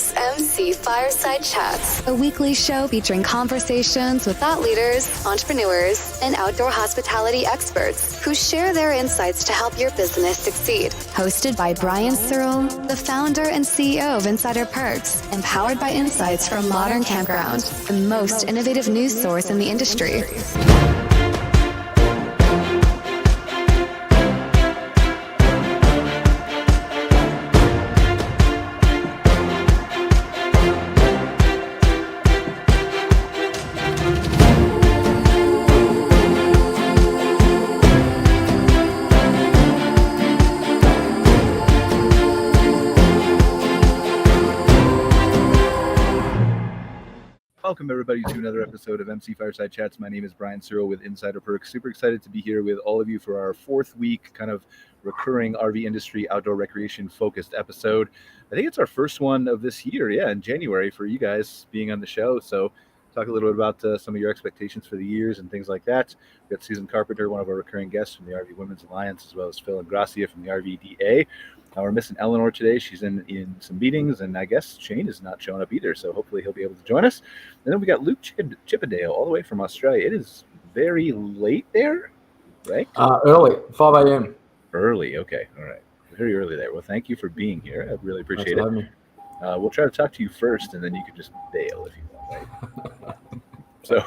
is MC Fireside Chats, a weekly show featuring conversations with thought leaders, entrepreneurs, and outdoor hospitality experts who share their insights to help your business succeed. Hosted by Brian Searl, the founder and CEO of AccessParks, empowered by insights from Modern Campground, the most innovative news source in the industry. Welcome, everybody, to another episode of MC Fireside Chats. My name is Brian Searl with AccessParks. Super excited to be here with all of you for our fourth week kind of recurring RV industry outdoor recreation focused episode. I think it's our first one of this year, in January, for you guys being on the show. So talk a little bit about some of your expectations for the years and things like that. We've got Susan Carpenter, one of our recurring guests from the RV Women's Alliance, as well as Phil Ingrassia from the RVDA. We're missing Eleanore today. She's in some meetings, and I guess Shane is not showing up either, so hopefully he'll be able to join us. And then we got Luke Chippindale all the way from Australia. It is very late there, right? Early, 5 a.m. Early, okay, all right. Very early there. Well, thank you for being here. I really appreciate it. We'll try to talk to you first, and then you can just bail if you want, right? So,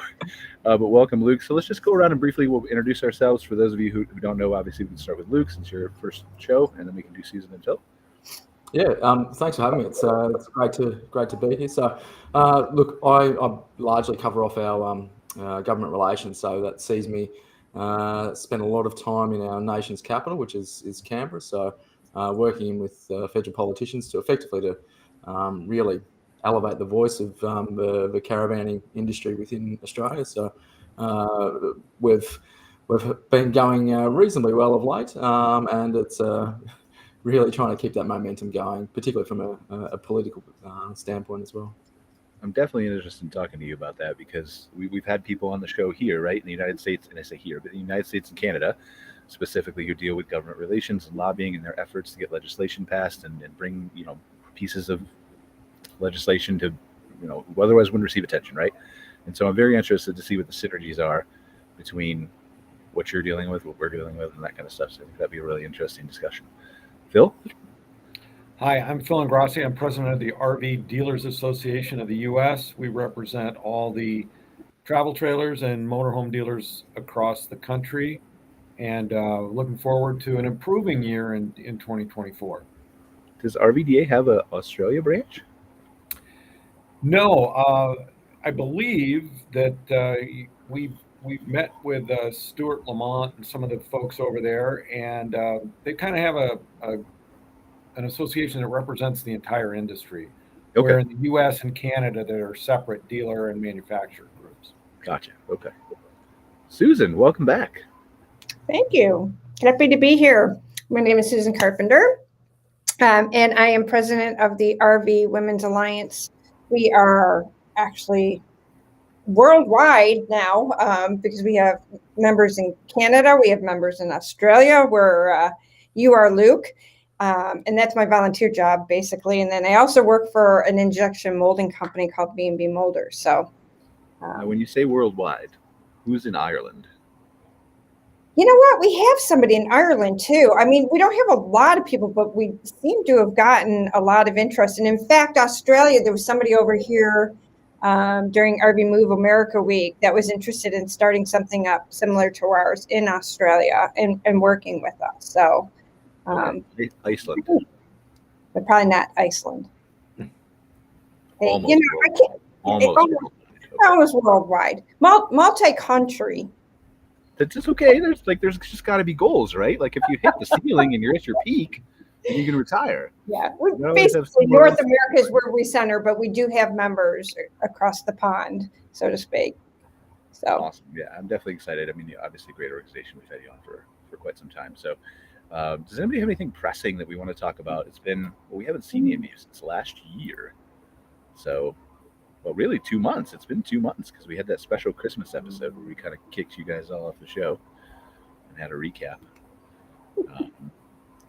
but welcome, Luke. So let's just go around and briefly we'll introduce ourselves. For those of you who don't know, obviously we can start with Luke since you're your first show, and then we can do Susan and Phil. Yeah, thanks for having me. It's great to be here. So, look, I largely cover off our government relations, so that sees me spend a lot of time in our nation's capital, which is Canberra. So, working with federal politicians to effectively really elevate the voice of the caravanning industry within Australia. So we've been going reasonably well of late, and it's really trying to keep that momentum going, particularly from a political standpoint as well. I'm definitely interested in talking to you about that because we've had people on the show here, right, in the United States, and I say here, but in the United States and Canada, specifically, who deal with government relations and lobbying and their efforts to get legislation passed and bring, pieces of legislation to, otherwise wouldn't receive attention, right? And so I'm very interested to see what the synergies are between what you're dealing with, what we're dealing with, and that kind of stuff. So I think that'd be a really interesting discussion. Phil? Hi, I'm Phil Ingrassia. I'm president of the RV Dealers Association of the U.S. We represent all the travel trailers and motorhome dealers across the country, and looking forward to an improving year in 2024. Does RVDA have an Australia branch? No, I believe that we've met with Stuart Lamont and some of the folks over there, and they kind of have an association that represents the entire industry. Okay. Where in the U.S. and Canada, there are separate dealer and manufacturer groups. Gotcha. Okay. Susan, welcome back. Thank you. Happy to be here. My name is Susan Carpenter, and I am president of the RV Women's Alliance. We are actually worldwide now because we have members in Canada, we have members in Australia, where you are, Luke, and that's my volunteer job, basically. And then I also work for an injection molding company called B&B Molders. So, now when you say worldwide, who's in Ireland? You know what? We have somebody in Ireland, too. I mean, we don't have a lot of people, but we seem to have gotten a lot of interest. And in fact, Australia, there was somebody over here during RV Move America Week that was interested in starting something up similar to ours in Australia and working with us. So, Iceland. But probably not Iceland. Almost almost worldwide. Multi-country. That's just okay. There's just got to be goals, right? Like if you hit the ceiling and you're at your peak, then you can retire. Yeah, basically North America is where we center, but we do have members across the pond, so to speak. So awesome. Yeah, I'm definitely excited. I mean, obviously, great organization. We've had you on for quite some time. So, does anybody have anything pressing that we want to talk about? It's been we haven't seen any of you since last year. So. Well, really 2 months. It's been 2 months because we had that special Christmas episode where we kind of kicked you guys all off the show and had a recap.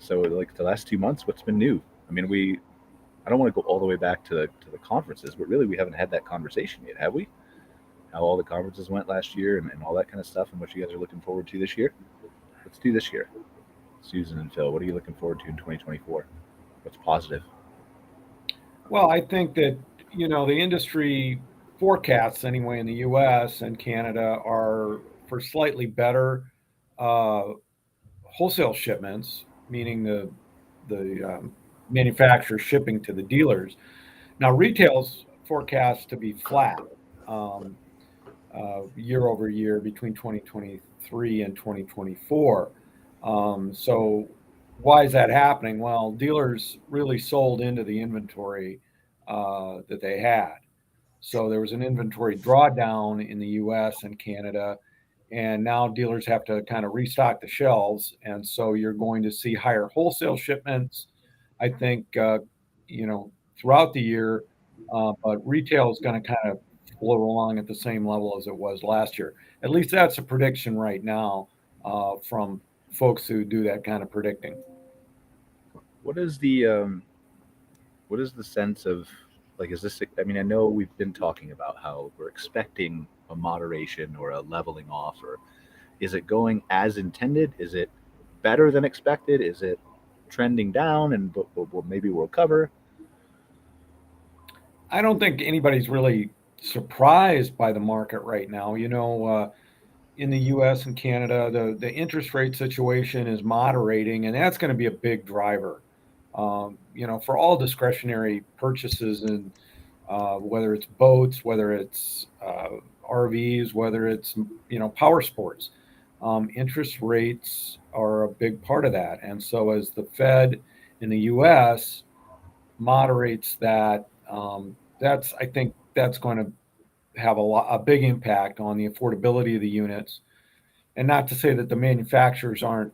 So like the last 2 months, what's been new? I mean, I don't want to go all the way back to the conferences, but really we haven't had that conversation yet, have we? How all the conferences went last year and all that kind of stuff, and what you guys are looking forward to this year. Let's do this year. Susan and Phil, what are you looking forward to in 2024? What's positive? Well, I think that, the industry forecasts anyway in the US and Canada are for slightly better wholesale shipments, meaning the manufacturer shipping to the dealers. Now, retail's forecast to be flat year over year between 2023 and 2024. So why is that happening? Well, dealers really sold into the inventory that they had. So there was an inventory drawdown in the US and Canada, and now dealers have to kind of restock the shelves. And so you're going to see higher wholesale shipments, I think, throughout the year, but retail is going to kind of float along at the same level as it was last year. At least that's a prediction right now from folks who do that kind of predicting. What is the sense of, like, is this, I mean, I know we've been talking about how we're expecting a moderation or a leveling off, or is it going as intended? Is it better than expected? Is it trending down and maybe we'll cover? I don't think anybody's really surprised by the market right now. In the US and Canada, the interest rate situation is moderating, and that's going to be a big driver. For all discretionary purchases, and whether it's boats, whether it's RVs, whether it's power sports, interest rates are a big part of that. And so as the Fed in the US moderates that, I think that's going to have a big impact on the affordability of the units. And not to say that the manufacturers aren't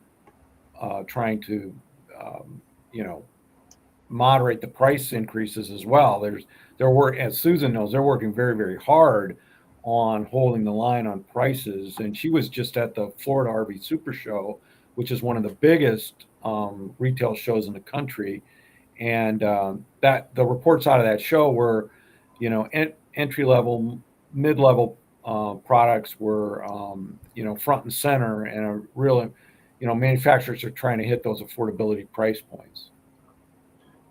trying to moderate the price increases as well. As Susan knows, they're working very, very hard on holding the line on prices. And she was just at the Florida RV Super Show, which is one of the biggest retail shows in the country. And that the reports out of that show were, entry level, mid level products were, front and center, and a real, manufacturers are trying to hit those affordability price points.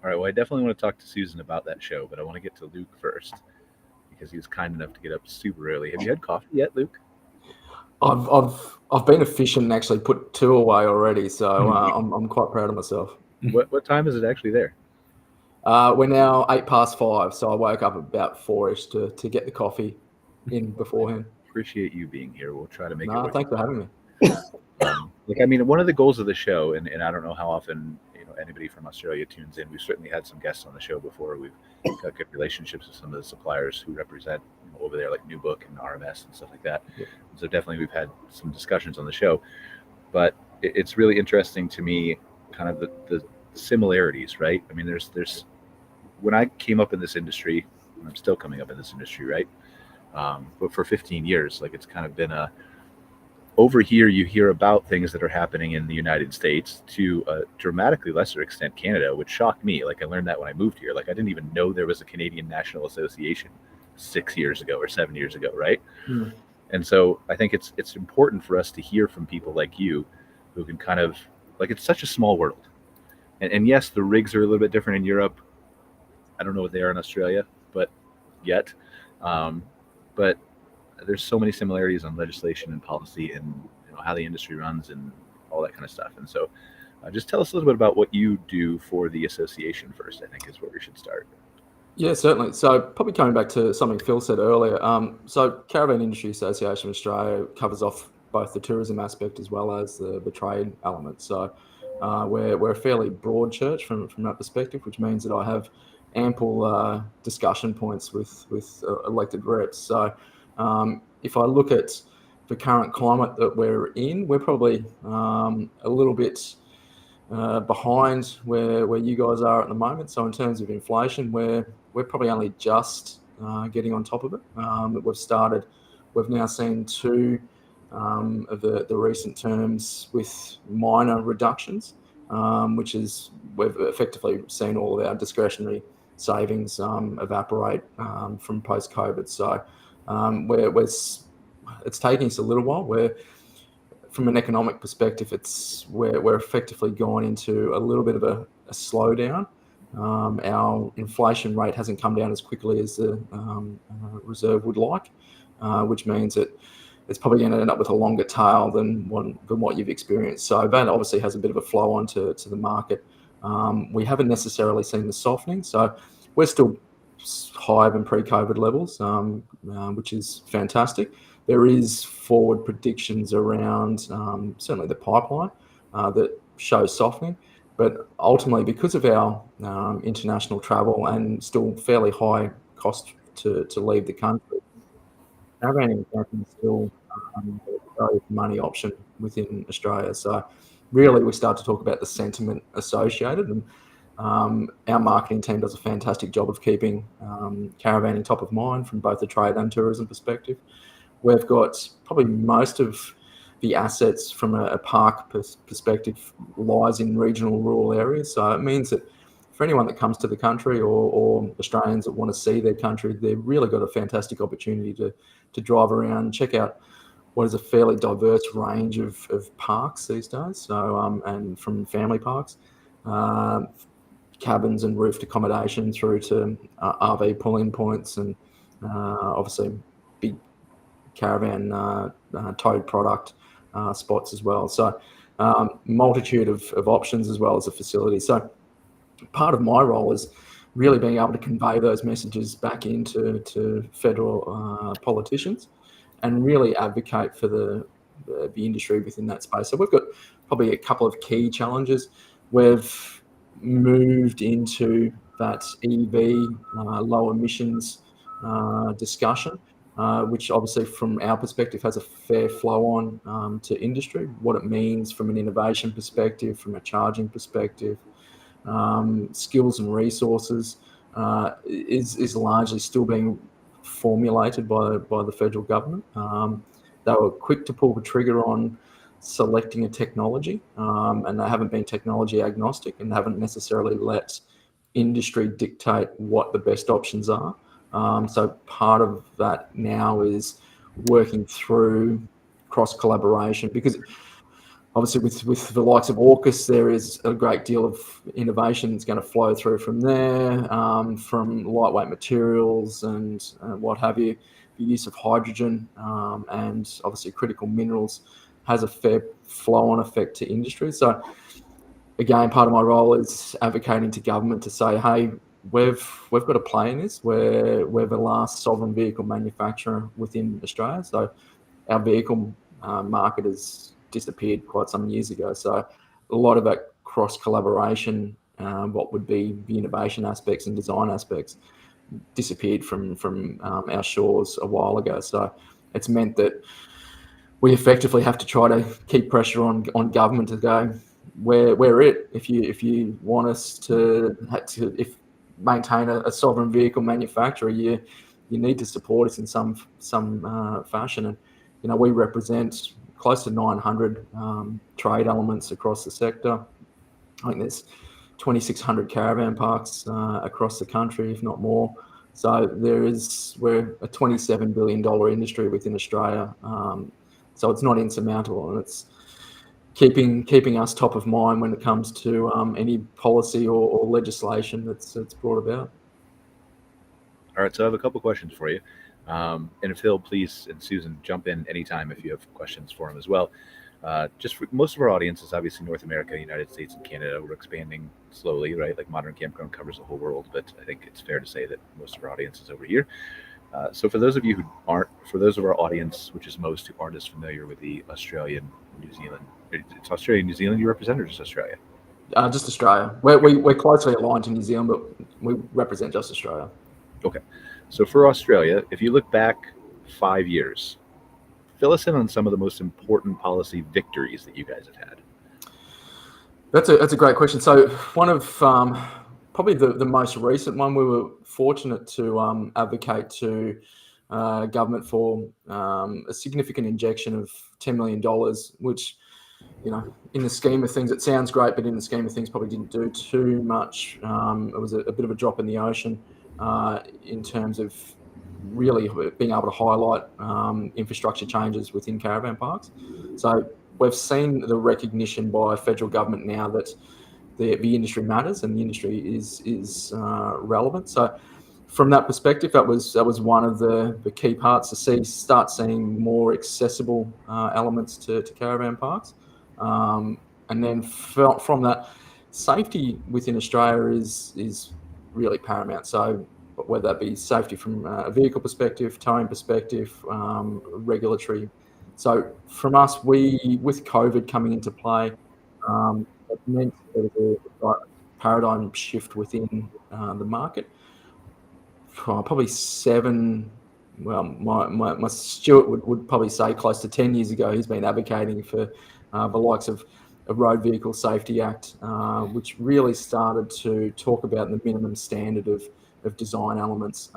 All right. Well, I definitely want to talk to Susan about that show, but I want to get to Luke first because he was kind enough to get up super early. Have you had coffee yet, Luke? I've been efficient and actually put 2 away already, so I'm quite proud of myself. What time is it actually there? We're now 5:08, so I woke up about 4ish to get the coffee in beforehand. Appreciate you being here. We'll try to make it. Thanks for having me. One of the goals of the show, and I don't know how often anybody from Australia tunes in. We've certainly had some guests on the show before. We've got good relationships with some of the suppliers who represent over there, like New Book and RMS and stuff like that. Yeah. So definitely we've had some discussions on the show, but it's really interesting to me, kind of the similarities, right? I mean, there's when I came up in this industry, and I'm still coming up in this industry, right? But for 15 years, like, it's kind of been over here, you hear about things that are happening in the United States, to a dramatically lesser extent Canada, which shocked me. Like, I learned that when I moved here. Like, I didn't even know there was a Canadian National Association 6 years ago or 7 years ago, right? Mm. And so I think it's important for us to hear from people like you, who can kind of, like, it's such a small world. And yes, the rigs are a little bit different in Europe. I don't know what they are in Australia, but there's so many similarities on legislation and policy, and how the industry runs and all that kind of stuff. And so just tell us a little bit about what you do for the association first, I think, is where we should start. Yeah, certainly. So probably coming back to something Phil said earlier. So Caravan Industry Association of Australia covers off both the tourism aspect as well as the trade element. So we're a fairly broad church from that perspective, which means that I have ample discussion points with elected reps. So if I look at the current climate that we're in, we're probably a little bit behind where you guys are at the moment. So in terms of inflation, we're probably only just getting on top of it. We've now seen 2 of the recent terms with minor reductions, which is, we've effectively seen all of our discretionary savings evaporate from post-COVID. So it's taking us a little while. From an economic perspective, we're effectively going into a little bit of a slowdown. Our inflation rate hasn't come down as quickly as the Reserve would like, which means that it's probably going to end up with a longer tail than what you've experienced. So that obviously has a bit of a flow on to the market. We haven't necessarily seen the softening, so we're still higher than pre-COVID levels, which is fantastic. There is forward predictions around certainly the pipeline that shows softening, but ultimately because of our international travel and still fairly high cost to leave the country, caravanning is still a value for money option within Australia. So really we start to talk about the sentiment associated, and our marketing team does a fantastic job of keeping caravanning top of mind from both the trade and tourism perspective. We've got probably most of the assets from a park perspective lies in regional rural areas. So it means that for anyone that comes to the country or Australians that want to see their country, they've really got a fantastic opportunity to drive around and check out what is a fairly diverse range of parks these days. So and from family parks, cabins and roofed accommodation through to RV pull-in points and obviously big caravan towed product spots as well. So multitude of options as well as a facility. So part of my role is really being able to convey those messages back into federal politicians and really advocate for the industry within that space. So we've got probably a couple of key challenges. We've moved into that EV low emissions discussion, which obviously from our perspective has a fair flow on to industry, what it means from an innovation perspective, from a charging perspective, skills and resources is largely still being formulated by the federal government. They were quick to pull the trigger on selecting a technology, and they haven't been technology agnostic and haven't necessarily let industry dictate what the best options are. So part of that now is working through cross collaboration, because obviously with the likes of AUKUS, there is a great deal of innovation that's going to flow through from there, from lightweight materials and what have you. The use of hydrogen and obviously critical minerals has a fair flow-on effect to industry. So again, part of my role is advocating to government to say, hey, we've got a play in this. We're the last sovereign vehicle manufacturer within Australia. So our vehicle market has disappeared quite some years ago. So a lot of that cross collaboration, what would be the innovation aspects and design aspects, disappeared from our shores a while ago. So it's meant that we effectively have to try to keep pressure on government to go, we're it. If you want us to maintain a sovereign vehicle manufacturer, you need to support us in some fashion. And we represent close to 900 trade elements across the sector. I think there's 2,600 caravan parks across the country, if not more. So we're a $27 billion industry within Australia. So it's not insurmountable, and it's keeping us top of mind when it comes to any policy or legislation that's brought about. All right, so I have a couple questions for you. And Phil, please, and Susan, jump in anytime if you have questions for him as well. Just for most of our audience is obviously North America, United States, and Canada. We're expanding slowly, right? Like Modern Campground covers the whole world, but I think it's fair to say that most of our audience is over here. So for those of you who aren't, for those of our audience, which is most, who aren't as familiar with the Australian, New Zealand, it's Australia, New Zealand you represent, or just Australia? Just Australia. We're closely aligned to New Zealand, but we represent just Australia. Okay. So for Australia, if you look back 5 years, fill us in on some of the most important policy victories that you guys have had. That's a great question. So one of probably the most recent one, we were fortunate to advocate to government for a significant injection of $10 million, which in the scheme of things, it sounds great, but in the scheme of things, probably didn't do too much. It was a bit of a drop in the ocean in terms of really being able to highlight infrastructure changes within caravan parks. So we've seen the recognition by federal government now that the industry matters and the industry is relevant. So from that perspective, that was one of the key parts to start seeing more accessible elements to caravan parks. And then from that, safety within Australia is really paramount. So whether that be safety from a vehicle perspective, towing perspective, regulatory. So from us, with COVID coming into play, it meant there was a paradigm shift within the market. Probably my Stuart would probably say close to 10 years ago, he's been advocating for the likes of a Road Vehicle Safety Act, which really started to talk about the minimum standard of design elements.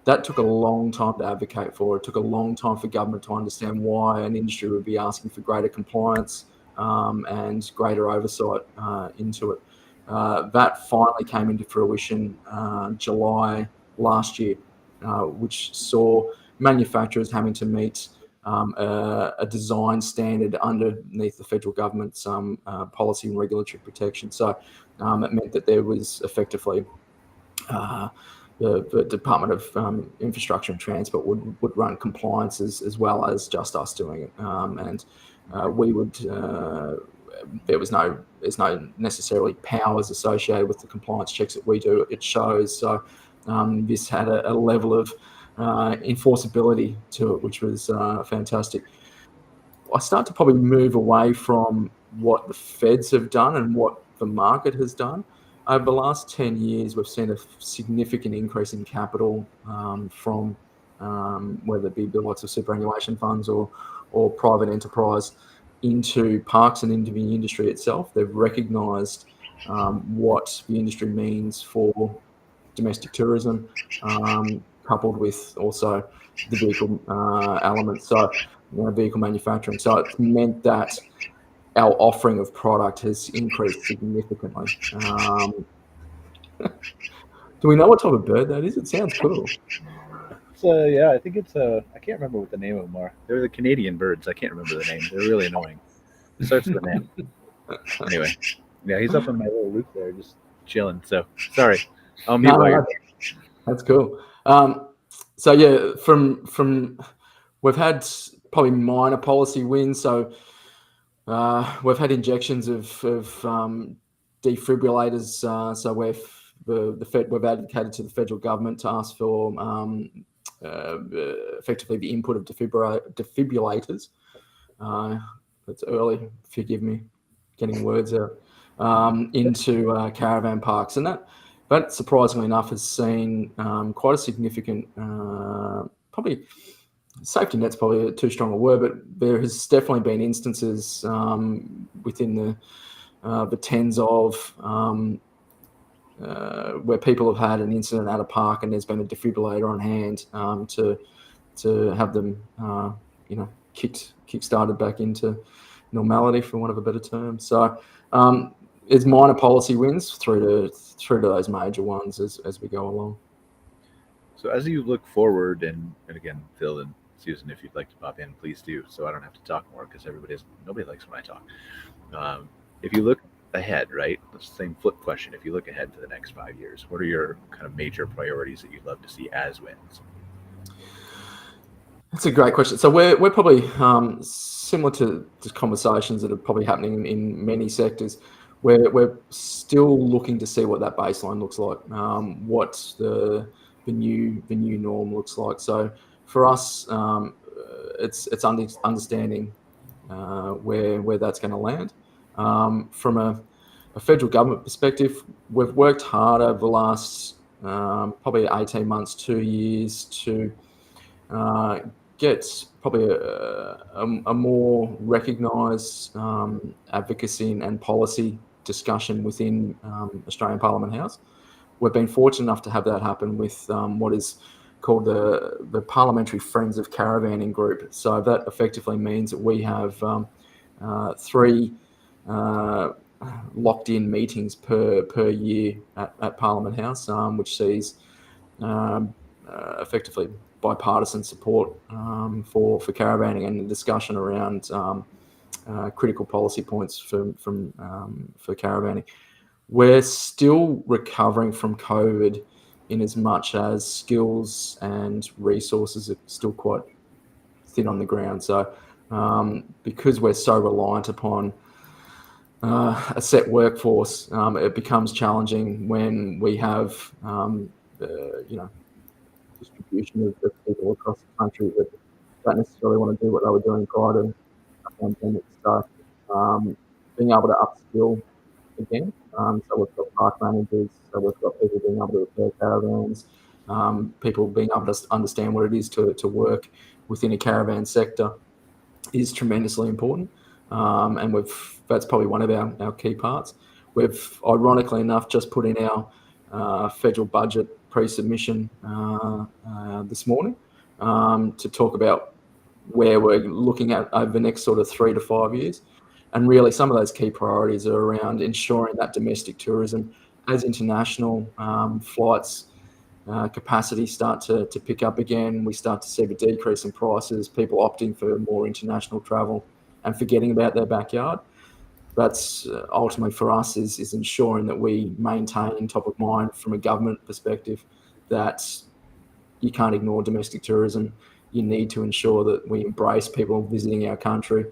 That took a long time to advocate for. It took a long time for government to understand why an industry would be asking for greater compliance and greater oversight into it. That finally came into fruition July last year, which saw manufacturers having to meet a design standard underneath the federal government's policy and regulatory protection. So it meant that there was effectively the Department of Infrastructure and Transport would run compliance as well as just us doing it, and we would. There's no necessarily powers associated with the compliance checks that we do. It shows. So this had a level of enforceability to it, which was fantastic. I start to probably move away from what the feds have done and what the market has done. Over the last 10 years, we've seen a significant increase in capital from whether it be the likes of superannuation funds or private enterprise into parks and into the industry itself. They've recognised what the industry means for domestic tourism, coupled with also the vehicle elements, so vehicle manufacturing. So it's meant that our offering of product has increased significantly. Do we know what type of bird that is? It sounds cool. So yeah, I think it's I can't remember what the name of them are. They're the Canadian birds. I can't remember the name. They're really annoying. It starts with an M. Anyway, yeah, he's up on my little roof there, just chilling. So sorry, I'll mute while you're. That's cool. So yeah, from we've had probably minor policy wins. So we've had injections of defibrillators. So we've advocated to the federal government to ask for effectively the input of defibrillators. It's early, forgive me, getting words out, into caravan parks. And that surprisingly enough has seen quite a significant, probably safety net's probably too strong a word, but there has definitely been instances within the tens of where people have had an incident at a park and there's been a defibrillator on hand to have them, kick-started back into normality, for want of a better term. So there's minor policy wins through to those major ones as we go along. So as you look forward, and again, Phil and Susan, if you'd like to pop in, please do, so I don't have to talk more, because nobody likes when I talk. If you look ahead, right, the same flip question, if you look ahead to the next 5 years, what are your kind of major priorities that you'd love to see as wins? That's a great question. So we're probably similar to conversations that are probably happening in many sectors. We're still looking to see what that baseline looks like, what the new norm looks like. So for us, it's understanding where that's going to land. From a federal government perspective, we've worked hard over the last probably 18 months, 2 years to get probably a more recognised advocacy and policy discussion within Australian Parliament House. We've been fortunate enough to have that happen with what is called the Parliamentary Friends of Caravanning Group. So that effectively means that we have 3 locked-in meetings per year at Parliament House, which sees effectively bipartisan support for caravanning and the discussion around critical policy points for caravanning. We're still recovering from COVID in as much as skills and resources are still quite thin on the ground. So because we're so reliant upon a set workforce, it becomes challenging when we have distribution of people across the country that don't necessarily want to do what they were doing prior to the pandemic. So being able to upskill again. So we've got park managers, so we've got people being able to repair caravans, people being able to understand what it is to work within a caravan sector is tremendously important. And that's probably one of our key parts. We've, ironically enough, just put in our federal budget pre-submission this morning to talk about where we're looking at over the next sort of 3 to 5 years. And really some of those key priorities are around ensuring that domestic tourism, as international flights capacity start to pick up again, we start to see the decrease in prices, people opting for more international travel and forgetting about their backyard. That's ultimately for us is ensuring that we maintain top of mind from a government perspective that you can't ignore domestic tourism. You need to ensure that we embrace people visiting our country.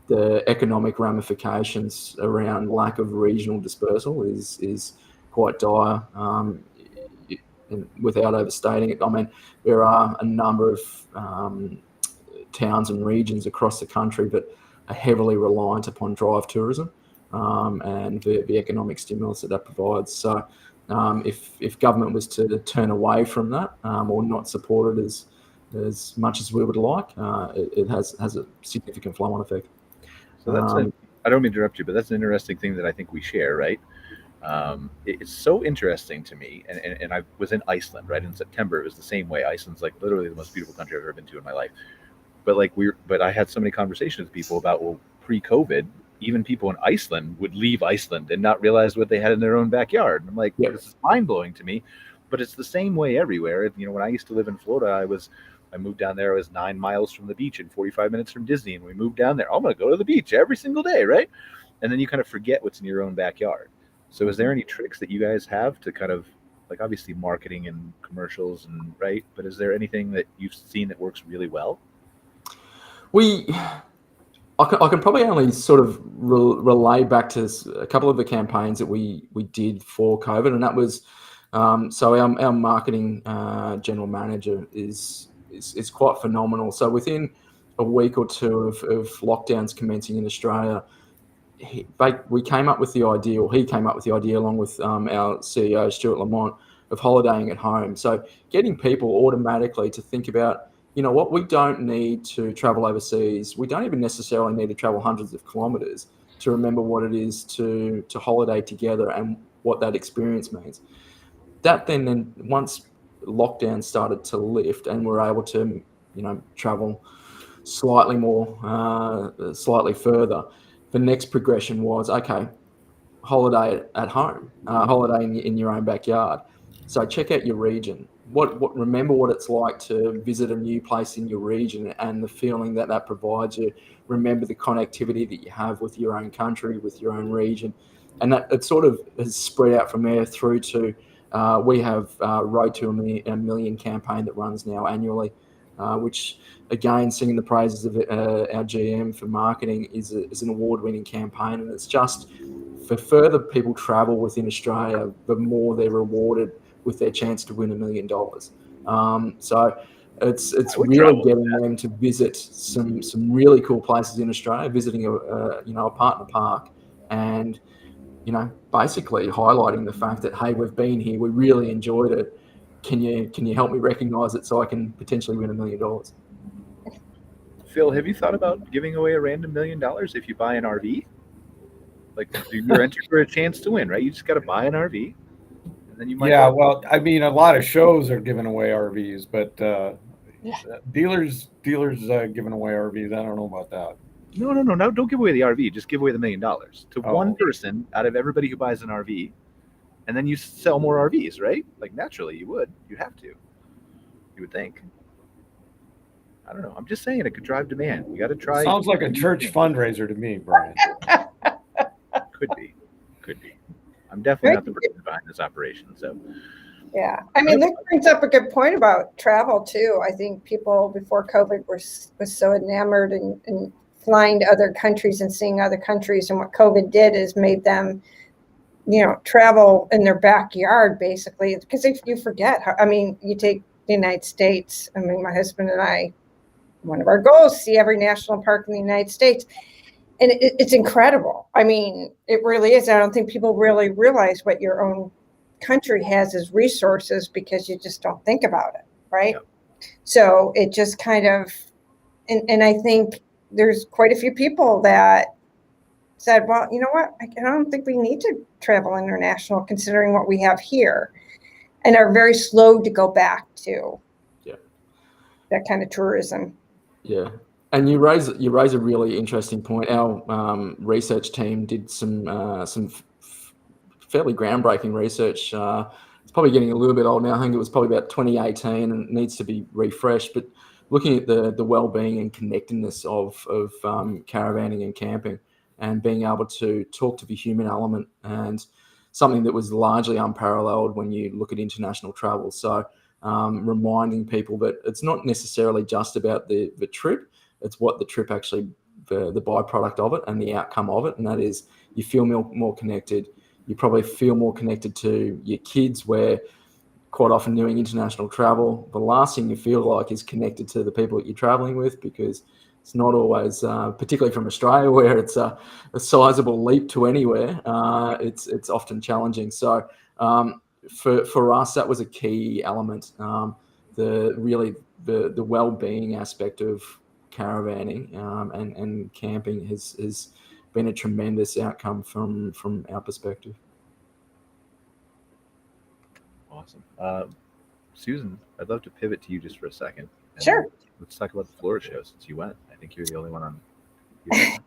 The economic ramifications around lack of regional dispersal is quite dire, without overstating it. I mean, there are a number of towns and regions across the country that are heavily reliant upon drive tourism and the economic stimulus that provides. So if government was to turn away from that or not support it as much as we would like, it has a significant flow-on effect. So that's I don't mean to interrupt you, but that's an interesting thing that I think we share, right? It's so interesting to me, and I was in Iceland, right? In September, it was the same way. Iceland's like literally the most beautiful country I've ever been to in my life. But I had so many conversations with people about, well, pre-COVID, even people in Iceland would leave Iceland and not realize what they had in their own backyard. And I'm like, This is mind-blowing to me, but it's the same way everywhere. You know, when I used to live in Florida, I moved down there. I was 9 miles from the beach and 45 minutes from Disney. And we moved down there. I'm going to go to the beach every single day, right? And then you kind of forget what's in your own backyard. So is there any tricks that you guys have to kind of, like, obviously marketing and commercials and right, but is there anything that you've seen that works really well? I can probably only sort of relay back to a couple of the campaigns that we did for COVID, and that was so our marketing general manager is quite phenomenal. So within a week or two of lockdowns commencing in Australia, we came up with the idea, or he came up with the idea along with our CEO, Stuart Lamont, of holidaying at home. So getting people automatically to think about, you know what, we don't need to travel overseas. We don't even necessarily need to travel hundreds of kilometres to remember what it is to holiday together and what that experience means. That then once lockdown started to lift and we're able to, travel slightly further, the next progression was, okay, holiday at home, holiday in your own backyard. So check out your region. Remember what it's like to visit a new place in your region and the feeling that provides you. Remember the connectivity that you have with your own country, with your own region. And that it sort of has spread out from there through to, we have Road to a Million campaign that runs now annually, which again, singing the praises of our GM for marketing is an award-winning campaign. And it's just for further people travel within Australia, the more they're rewarded with their chance to win $1 million. So it's really getting them to visit some really cool places in Australia, visiting a partner park, and basically highlighting the fact that, hey, we've been here, we really enjoyed it. Can you help me recognise it so I can potentially win $1 million? Phil, have you thought about giving away a random $1 million if you buy an RV? Like, you're entered for a chance to win, right? You just got to buy an RV. And then you might. Yeah, well, I mean, a lot of shows are giving away RVs, but dealers giving away RVs, I don't know about that. No, don't give away the RV. Just give away the $1 million to one person out of everybody who buys an RV, and then you sell more RVs, right? Like naturally, you have to. You would think. I don't know. I'm just saying it could drive demand. You got to try. Sounds like a church fundraiser to me, Brian. Could be. I'm definitely not the person behind this operation. So. Yeah, I mean, Luke brings up a good point about travel too. I think people before COVID was so enamored in flying to other countries and seeing other countries, and what COVID did is made them, travel in their backyard basically. Because if you forget, you take the United States. I mean, my husband and I, one of our goals, see every national park in the United States. And it's incredible. I mean, it really is. I don't think people really realize what your own country has as resources because you just don't think about it, right? Yeah. So it just kind of, and I think there's quite a few people that said, well, you know what? I don't think we need to travel international considering what we have here, and are very slow to go back to that kind of tourism. Yeah. And you raise a really interesting point. Our research team did some fairly groundbreaking research. It's probably getting a little bit old now. I think it was probably about 2018 and needs to be refreshed. But looking at the well-being and connectedness of caravanning and camping, and being able to talk to the human element, and something that was largely unparalleled when you look at international travel. So reminding people that it's not necessarily just about the trip. It's what the trip actually, the byproduct of it and the outcome of it. And that is you feel more connected. You probably feel more connected to your kids, where quite often doing international travel, the last thing you feel like is connected to the people that you're traveling with, because it's not always, particularly from Australia, where it's a sizable leap to anywhere. It's often challenging. So for us, that was a key element. The well-being aspect of caravanning and camping has been a tremendous outcome from our perspective. Awesome. Susan, I'd love to pivot to you just for a second. Sure. Let's talk about the Florida show since you went. I think you're the only one on. Well,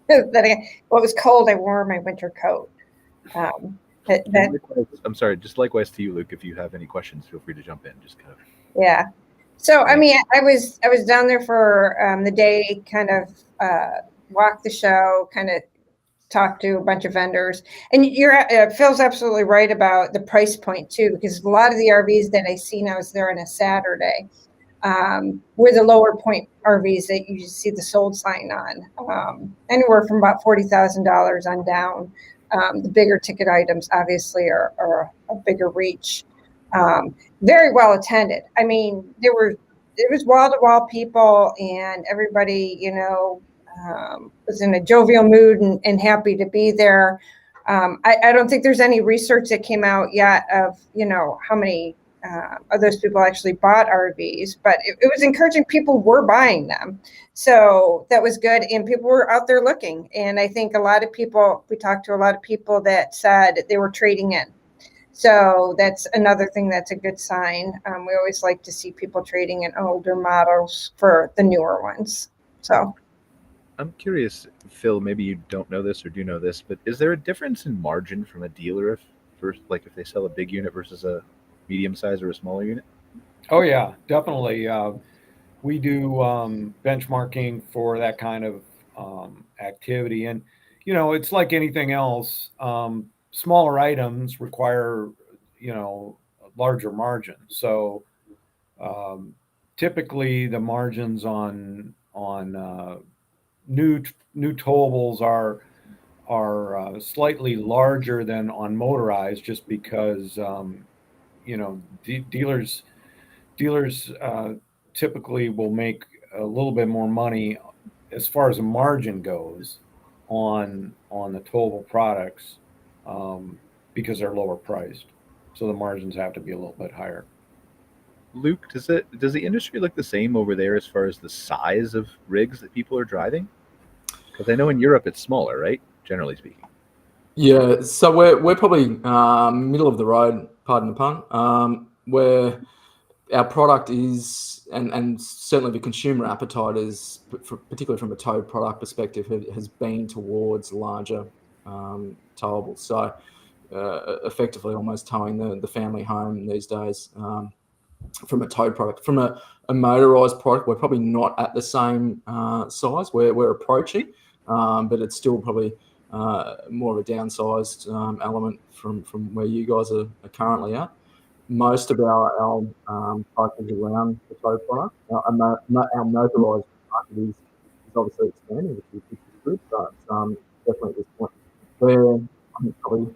it was cold. I wore my winter coat. I'm sorry. Just likewise to you, Luke. If you have any questions, feel free to jump in. Just kind of. Yeah. So I mean, I was down there for the day, kind of walk the show, kind of talk to a bunch of vendors. And Phil's absolutely right about the price point too, because a lot of the RVs that I seen, I was there on a Saturday, were the lower point RVs that you see the sold sign on, anywhere from about $40,000 on down. The bigger ticket items obviously are a bigger reach. Very well attended. I mean, it was wall-to-wall people, and everybody, was in a jovial mood and happy to be there. I don't think there's any research that came out yet of, how many of those people actually bought RVs, but it was encouraging. People were buying them. So that was good. And people were out there looking. And I think we talked to a lot of people that said they were trading in. So that's another thing that's a good sign. We always like to see people trading in older models for the newer ones. So I'm curious, Phil, maybe you don't know this or do know this, but is there a difference in margin from a dealer if they sell a big unit versus a medium size or a smaller unit? Oh yeah, definitely. We do benchmarking for that kind of activity, and it's like anything else. Smaller items require larger margins. So typically the margins on new towables are slightly larger than on motorized, just because dealers typically will make a little bit more money as far as a margin goes on the towable products, because they're lower priced. So the margins have to be a little bit higher. Luke, does the industry look the same over there as far as the size of rigs that people are driving? Because I know in Europe it's smaller, right? Generally speaking. Yeah, so we're probably middle of the road, pardon the pun. Where our product is, and certainly the consumer appetite is, particularly from a towed product perspective, has been towards larger towables. So effectively almost towing the family home these days from a towed product. From a motorised product, we're probably not at the same size. We're approaching, but it's still probably more of a downsized element from where you guys are currently at. Most of our focus around the tow product. Our motorised market is obviously expanding, which is good, but definitely at this point, we're probably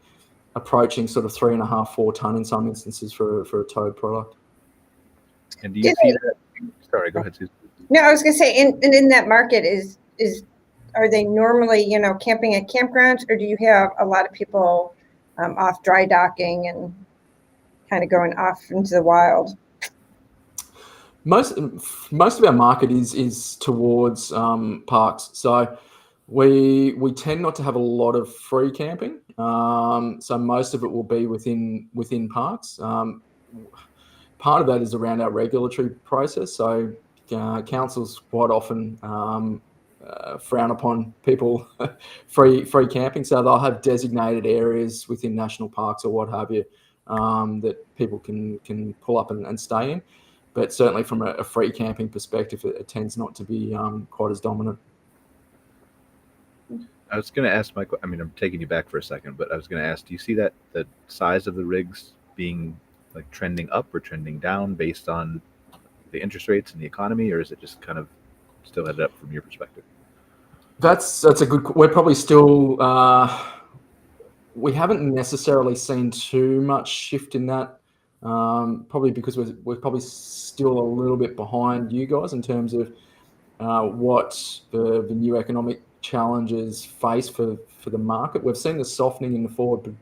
approaching sort of 3.5, 4 ton in some instances for a towed product. And do you see that? Sorry, go ahead, Susan. No, I was going to say, in that market are they normally, camping at campgrounds, or do you have a lot of people off dry docking and kind of going off into the wild? Most of our market is towards parks. So we tend not to have a lot of free camping. So most of it will be within parks. Part of that is around our regulatory process. So councils quite often frown upon people free camping. So they'll have designated areas within national parks or what have you that people can pull up and stay in. But certainly from a free camping perspective, it tends not to be quite as dominant. I was going to ask I'm taking you back for a second, but I was going to ask, do you see that the size of the rigs being like trending up or trending down based on the interest rates and the economy, or is it just kind of still headed up from your perspective? That's a good. We're probably still. We haven't necessarily seen too much shift in that. Probably because we're probably still a little bit behind you guys in terms of what the new economic challenges face for the market. We've seen the softening in the forward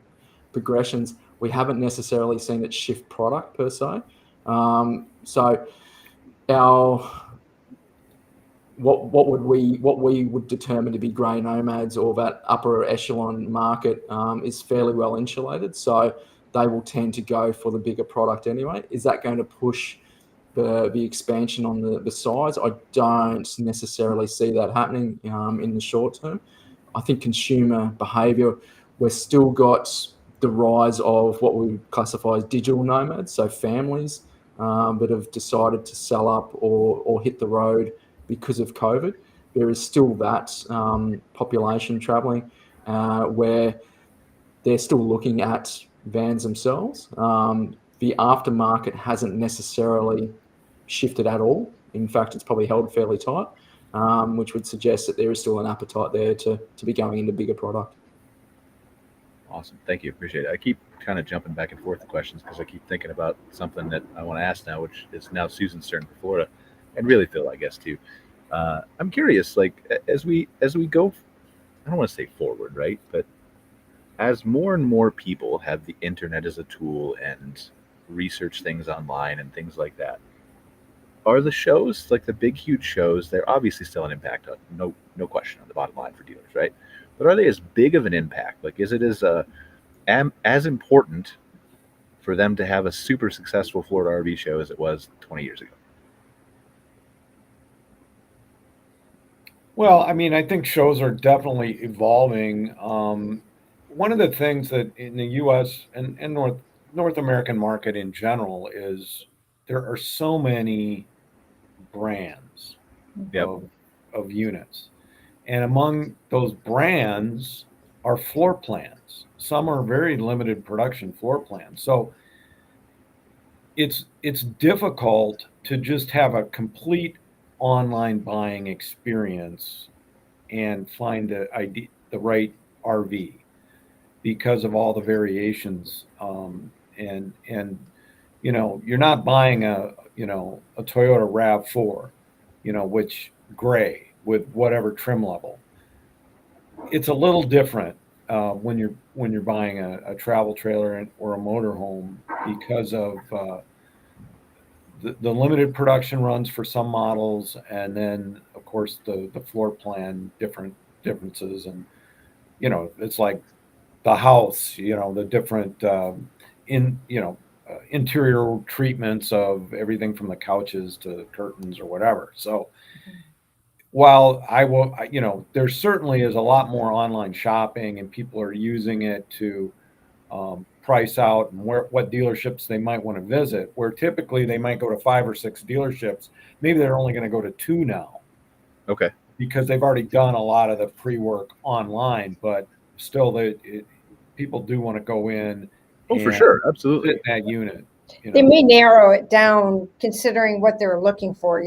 progressions. We haven't necessarily seen it shift product per se. So what we would determine to be grey nomads or that upper echelon market is fairly well insulated. So they will tend to go for the bigger product anyway. Is that going to push the expansion on the size? I don't necessarily see that happening in the short term. I think consumer behaviour, we've still got the rise of what we would classify as digital nomads, so families that have decided to sell up or hit the road because of COVID. There is still that population travelling where they're still looking at vans themselves. The aftermarket hasn't necessarily shifted at all. In fact, it's probably held fairly tight, which would suggest that there is still an appetite there to be going into bigger product. Awesome. Thank you. Appreciate it. I keep kind of jumping back and forth the questions because I keep thinking about something that I want to ask now, which is now Susan's turn for Florida, and really Phil, I guess, too. I'm curious, like, as we go, I don't want to say forward, right? But as more and more people have the internet as a tool and research things online and things like that, are the shows, like the big, huge shows, they're obviously still an impact, no question, on the bottom line for dealers, right? But are they as big of an impact? Like, is it as important for them to have a super successful Florida RV show as it was 20 years ago? Well, I think shows are definitely evolving. One of the things that in the U.S. and North American market in general is there are so many brands of units. And among those brands are floor plans. Some are very limited production floor plans. So it's difficult to just have a complete online buying experience and find the right RV because of all the variations. And you're not buying a Toyota RAV4, which gray with whatever trim level. It's a little different when you're buying a travel trailer or a motorhome because of the limited production runs for some models, and then of course the floor plan differences, and it's like the house, the different interior treatments of everything from the couches to curtains or whatever. So while there certainly is a lot more online shopping and people are using it to price out and what dealerships they might want to visit, where typically they might go to 5 or 6 dealerships. Maybe they're only going to go to 2 now. Okay. Because they've already done a lot of the pre-work online, but still people do want to go in. Oh, for sure. Absolutely. Fit that unit. They may narrow it down considering what they're looking for.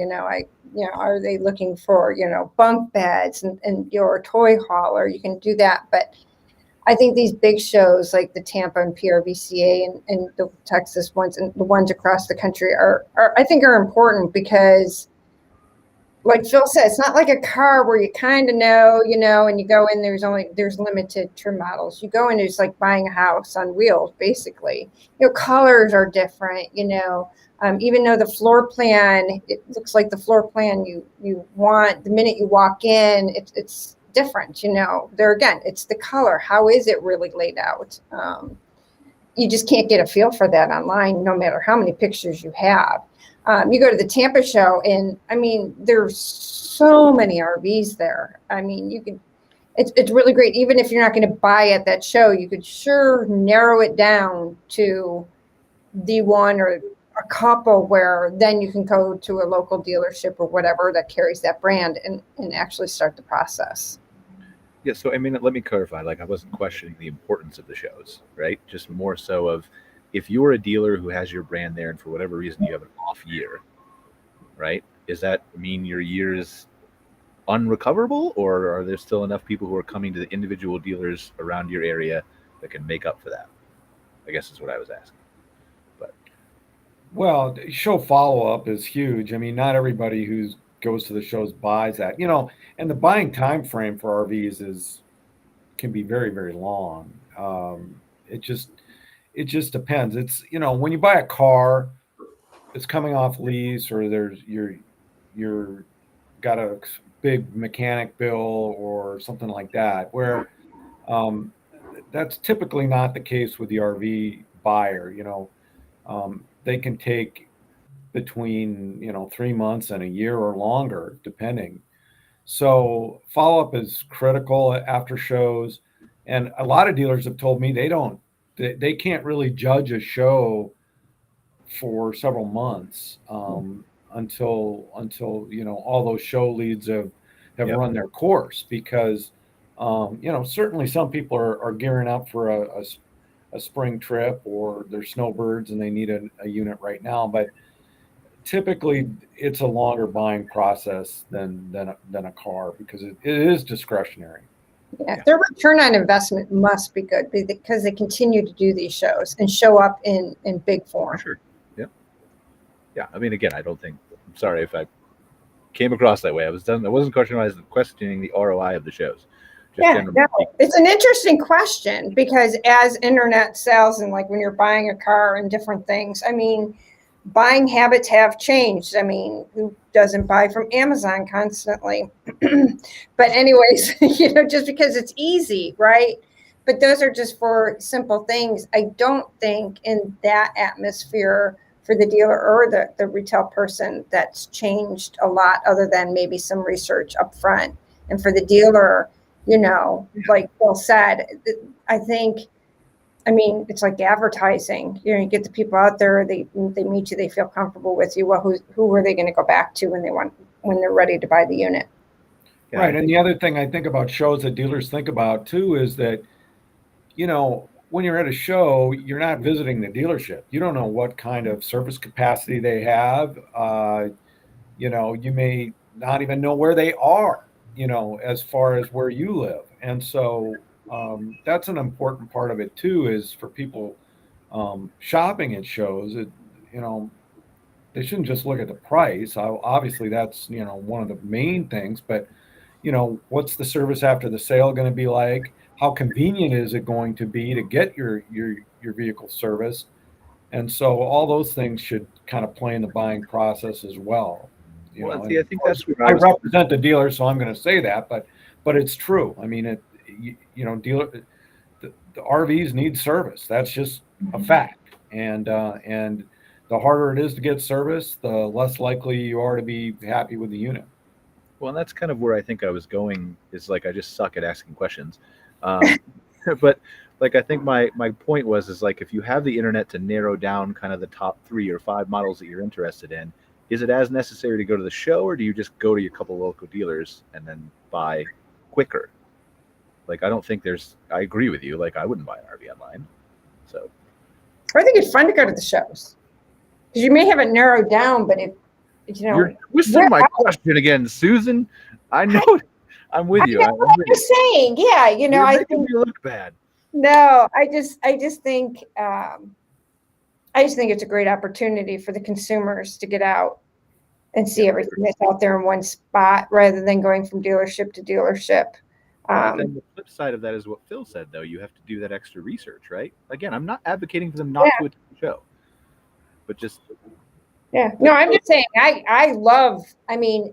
Are they looking for, bunk beds and your toy hauler? You can do that. But I think these big shows like the Tampa and PRVCA and the Texas ones and the ones across the country are important because, like Phil said, it's not like a car where you kind of know, and you go in, there's limited trim models. You go in, it's like buying a house on wheels, basically. Colors are different, even though the floor plan, it looks like the floor plan you want the minute you walk in, it's different, there again, it's the color. How is it really laid out? You just can't get a feel for that online, no matter how many pictures you have. You go to the Tampa show and there's so many RVs there. It's really great. Even if you're not going to buy at that show, you could sure narrow it down to the one or a couple where then you can go to a local dealership or whatever that carries that brand and actually start the process. Yeah. So, let me clarify, I wasn't questioning the importance of the shows, right? Just more so of, if you're a dealer who has your brand there and for whatever reason you have an off year, right? Does that mean your year is unrecoverable, or are there still enough people who are coming to the individual dealers around your area that can make up for that? I guess is what I was asking. But well, show follow-up is huge. Not everybody who goes to the shows buys that, and the buying time frame for RVs can be very, very long. It just depends. It's, when you buy a car, it's coming off lease, or you're got a big mechanic bill or something like that, where that's typically not the case with the RV buyer. They can take between 3 months and a year or longer, depending. So follow-up is critical after shows, and a lot of dealers have told me they can't really judge a show for several months until all those show leads have Yep. run their course, because certainly some people are gearing up for a spring trip, or they're snowbirds and they need a unit right now, but typically it's a longer buying process than a car, because it is discretionary. Yeah, their return on investment must be good because they continue to do these shows and show up in big form. sure. Yep. Yeah. Again, I don't think, I'm sorry if I came across that way. I wasn't questioning the ROI of the shows. It's an interesting question, because as internet sales and like when you're buying a car and different things, buying habits have changed. Who doesn't buy from Amazon constantly? But anyways, just because it's easy, right? But those are just for simple things. I don't think in that atmosphere for the dealer or the retail person that's changed a lot, other than maybe some research up front. And for the dealer, like Bill said, I think, it's like advertising. You get the people out there, they meet you, they feel comfortable with you. Well, who are they going to go back to when they're ready to buy the unit? Yeah, right. And the other thing I think about shows that dealers think about too is that, when you're at a show, you're not visiting the dealership. You don't know what kind of service capacity they have. You may not even know where they are, as far as where you live. And so that's an important part of it too, is for people shopping at shows. They shouldn't just look at the price. Obviously, that's one of the main things. But what's the service after the sale going to be like? How convenient is it going to be to get your vehicle serviced? And so all those things should kind of play in the buying process as well. I think that's where I represent the dealer, so I'm going to say that, but it's true. Dealer, the RVs need service. That's just a fact. and the harder it is to get service, the less likely you are to be happy with the unit. Well, and that's kind of where I think I was going, is like I just suck at asking questions. But like I think my point was, is like if you have the internet to narrow down kind of the top 3 or 5 models that you're interested in, is it as necessary to go to the show, or do you just go to your couple local dealers and then buy quicker? Like I don't think I agree with you. Like I wouldn't buy an RV online. So I think it's fun to go to the shows because you may have it narrowed down, but if you know, you're twisting my question again, Susan. I know. I'm with you. I'm just saying, yeah, you know, I think you look bad. No, I just think it's a great opportunity for the consumers to get out and see everything that's out there in one spot rather than going from dealership to dealership. Then the flip side of that is what Phil said, though. You have to do that extra research, right? Again, I'm not advocating for them not to attend the show, but just no, I'm just saying I love. I mean,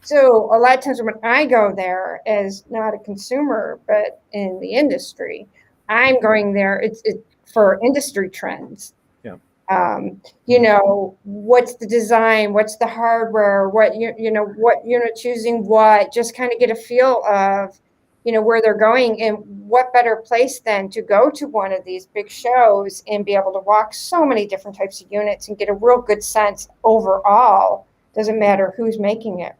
so a lot of times when I go there as not a consumer but in the industry, I'm going there. It's for industry trends. You know, what's the design, what's the hardware, what what unit's using what, just kind of get a feel of, you know, where they're going, and what better place than to go to one of these big shows and be able to walk so many different types of units and get a real good sense overall. Doesn't matter who's making it,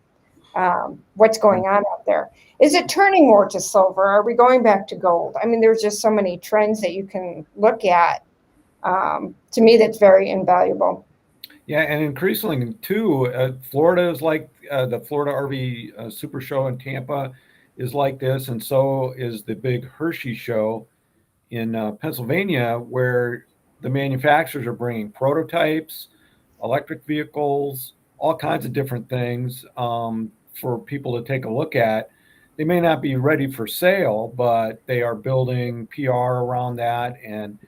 what's going on out there. Is it turning more to silver? Are we going back to gold? I mean, there's just so many trends that you can look at. To me, that's very invaluable. Yeah, and increasingly too, Florida is like the Florida RV Super Show in Tampa is like this, and so is the big Hershey show in Pennsylvania, where the manufacturers are bringing prototypes, electric vehicles, all kinds of different things for people to take a look at. They may not be ready for sale, but they are building PR around that and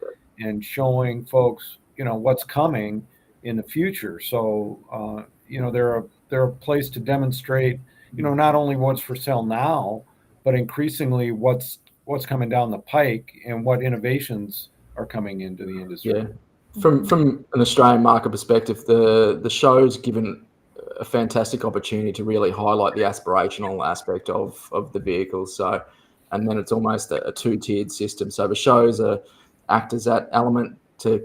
showing folks, you know, what's coming in the future. So, you know, they're a place to demonstrate, you know, not only what's for sale now, but increasingly what's coming down the pike and what innovations are coming into the industry. Yeah, from an Australian market perspective, the show's given a fantastic opportunity to really highlight the aspirational aspect of the vehicles. So, and then it's almost a 2-tiered system. So the shows act as that element to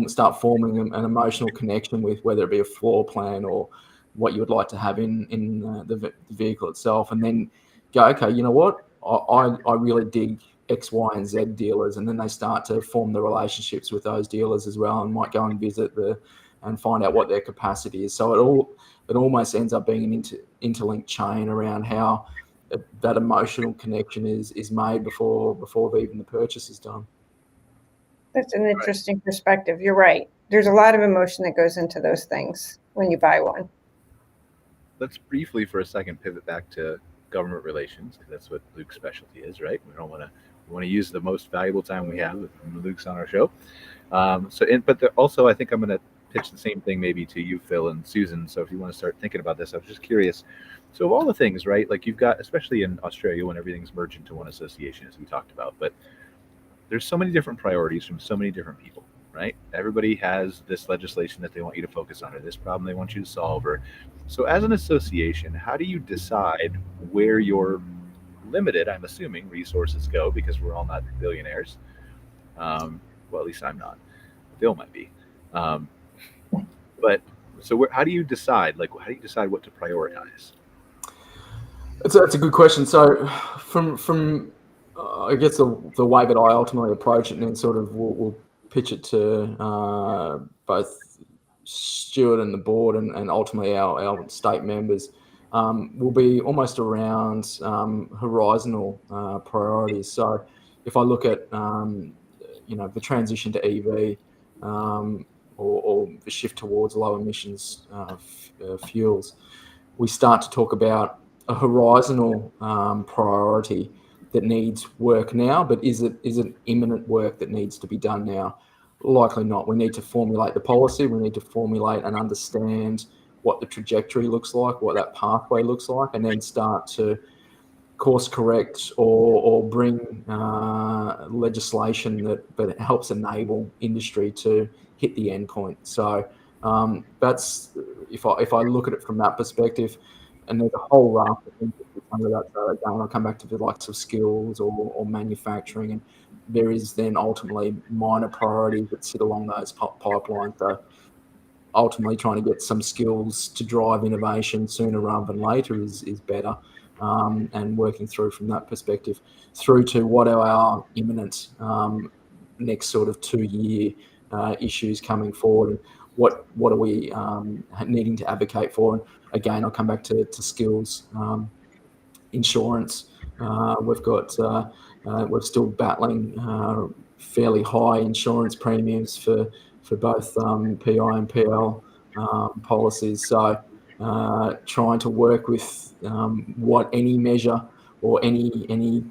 start forming an emotional connection with, whether it be a floor plan or what you would like to have in the vehicle itself, and then go, okay, you know what, I really dig X, Y, and Z dealers, and then they start to form the relationships with those dealers as well, and might go and visit and find out what their capacity is. So it almost ends up being an interlinked chain around how that emotional connection is made before even the purchase is done. That's an interesting perspective. You're right. There's a lot of emotion that goes into those things when you buy one. Let's briefly for a second pivot back to government relations, because that's what Luke's specialty is, right? We want to use the most valuable time we have when Luke's on our show. Also, I think I'm going to pitch the same thing maybe to you, Phil and Susan. So if you want to start thinking about this, I was just curious. So of all the things, right, like you've got, especially in Australia when everything's merged into one association, as we talked about, but there's so many different priorities from so many different people, right? Everybody has this legislation that they want you to focus on, or this problem they want you to solve. So as an association, how do you decide where your limited, I'm assuming, resources go, because we're all not billionaires. Well, at least I'm not. Phil might be. But so how do you decide? Like, how do you decide what to prioritize? That's a good question. So from I guess the way that I ultimately approach it, and then sort of we'll pitch it to both Stuart and the board and ultimately our state members, will be almost around horizontal priorities. So if I look at the transition to EV or the shift towards low emissions fuels, we start to talk about a horizontal priority that needs work now, but is it imminent work that needs to be done now? Likely not. We need to formulate the policy. We need to formulate and understand what the trajectory looks like, what that pathway looks like, and then start to course correct or bring legislation that helps enable industry to hit the endpoint. So that's if I look at it from that perspective, and there's a whole raft of things that fit under that. So again, I'll come back to the likes of skills or manufacturing, and there is then ultimately minor priorities that sit along those pipelines. So ultimately trying to get some skills to drive innovation sooner rather than later is better. And working through from that perspective through to what are our imminent next sort of 2-year issues coming forward, and what are we needing to advocate for. And again, I'll come back to skills, insurance. We're still battling fairly high insurance premiums for both PI and PL policies. So trying to work with what any measure or any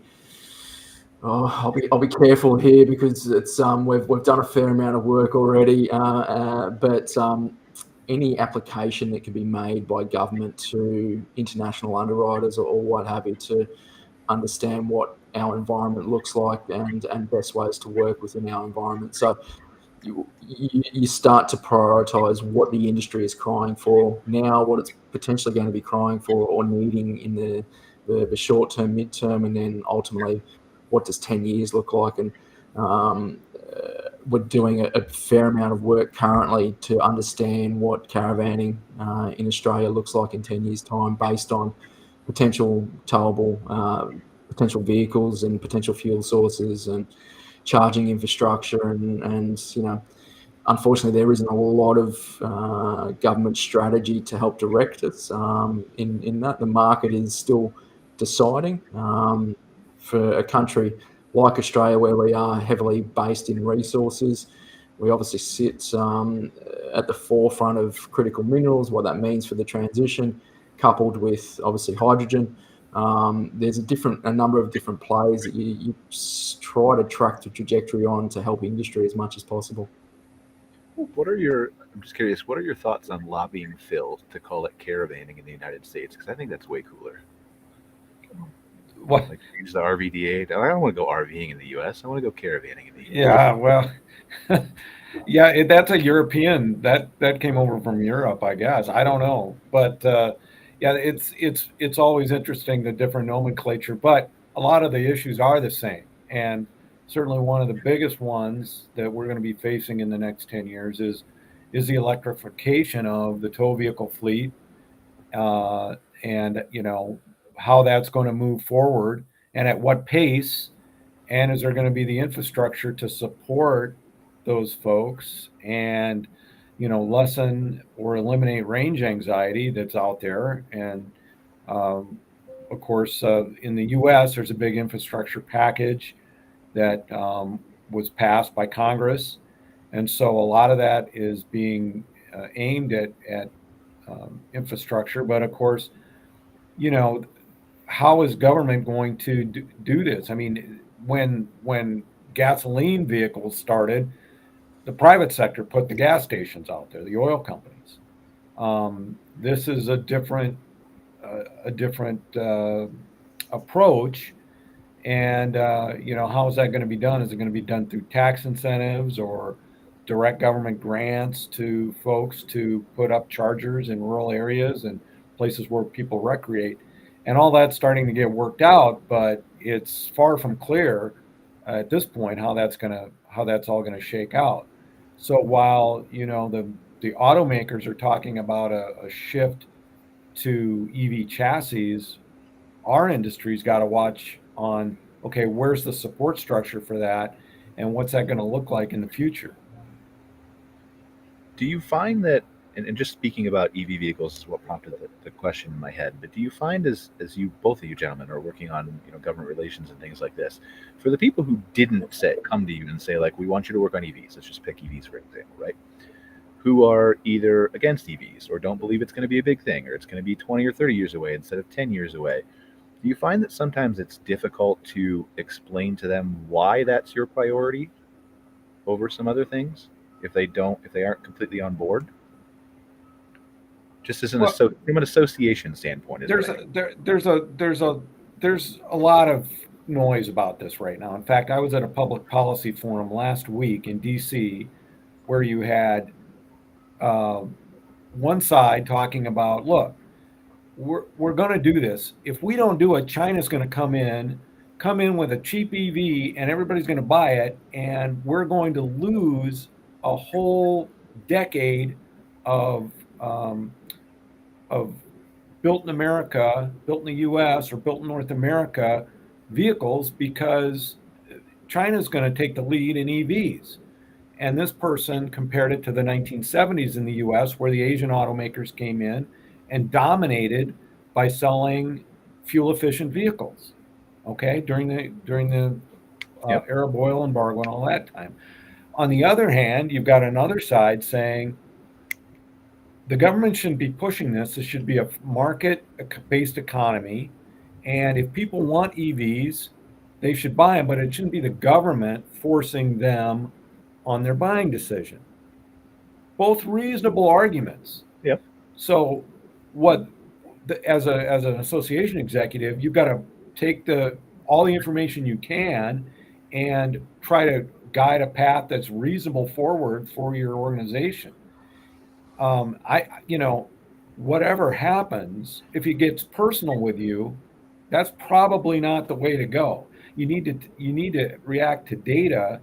I'll be careful here because it's we've done a fair amount of work already, but any application that can be made by government to international underwriters or what have you to understand what our environment looks like and best ways to work within our environment. So you start to prioritize what the industry is crying for now, what it's potentially going to be crying for or needing in the short term, mid-term, and then ultimately what does 10 years look like. And we're doing a fair amount of work currently to understand what caravanning in Australia looks like in 10 years' time based on potential towable, potential vehicles and potential fuel sources and charging infrastructure, and unfortunately there isn't a lot of government strategy to help direct us in that. The market is still deciding. For a country like Australia, where we are heavily based in resources, we obviously sit at the forefront of critical minerals, what that means for the transition, coupled with obviously hydrogen. There's a number of different plays that you try to track the trajectory on to help industry as much as possible. I'm just curious, what are your thoughts on lobbying Phil to call it caravanning in the United States? Because I think that's way cooler. What? Like use the RVDA. I don't want to go RVing in the U.S. I want to go caravanning in the U.S. Yeah, well, yeah, that's a European that came over from Europe, I guess. I don't know, but yeah, it's always interesting, the different nomenclature, but a lot of the issues are the same. And certainly one of the biggest ones that we're going to be facing in the next 10 years is the electrification of the tow vehicle fleet, and how that's going to move forward and at what pace, and is there going to be the infrastructure to support those folks and lessen or eliminate range anxiety that's out there. And of course, in the U.S., there's a big infrastructure package that was passed by Congress, and so a lot of that is being aimed at infrastructure. But of course, how is government going to do this? I mean, when gasoline vehicles started, the private sector put the gas stations out there, the oil companies. This is a different approach, and how is that going to be done? Is it going to be done through tax incentives or direct government grants to folks to put up chargers in rural areas and places where people recreate? And all that's starting to get worked out, but it's far from clear at this point how that's all gonna shake out. So while the automakers are talking about a shift to EV chassis, our industry's got to watch on, okay, where's the support structure for that, and what's that going to look like in the future? Do you find that, and just speaking about EV vehicles is what prompted the question in my head, but do you find as you, both of you gentlemen, are working on government relations and things like this, for the people who didn't come to you and say, like, we want you to work on EVs, let's just pick EVs for example, right? Who are either against EVs or don't believe it's going to be a big thing, or it's going to be 20 or 30 years away instead of 10 years away. Do you find that sometimes it's difficult to explain to them why that's your priority over some other things if they aren't completely on board? Just as from an association standpoint, there's there's a lot of noise about this right now. In fact, I was at a public policy forum last week in DC where you had one side talking about, look, we're going to do this. If we don't do it, China's going to come in with a cheap EV, and everybody's going to buy it, and we're going to lose a whole decade of built in America, built in the U.S. or built in North America vehicles because China's going to take the lead in EVs. And this person compared it to the 1970s in the U.S., where the Asian automakers came in and dominated by selling fuel-efficient vehicles. Okay, during the Arab oil embargo and all that time. On the other hand, you've got another side saying the government shouldn't be pushing this. This should be a market-based economy, and if people want EVs, they should buy them, but it shouldn't be the government forcing them on their buying decision. Both reasonable arguments. Yep. So as an association executive, you've got to take all the information you can and try to guide a path that's reasonable forward for your organization. Whatever happens, if it gets personal with you, that's probably not the way to go. You need to react to data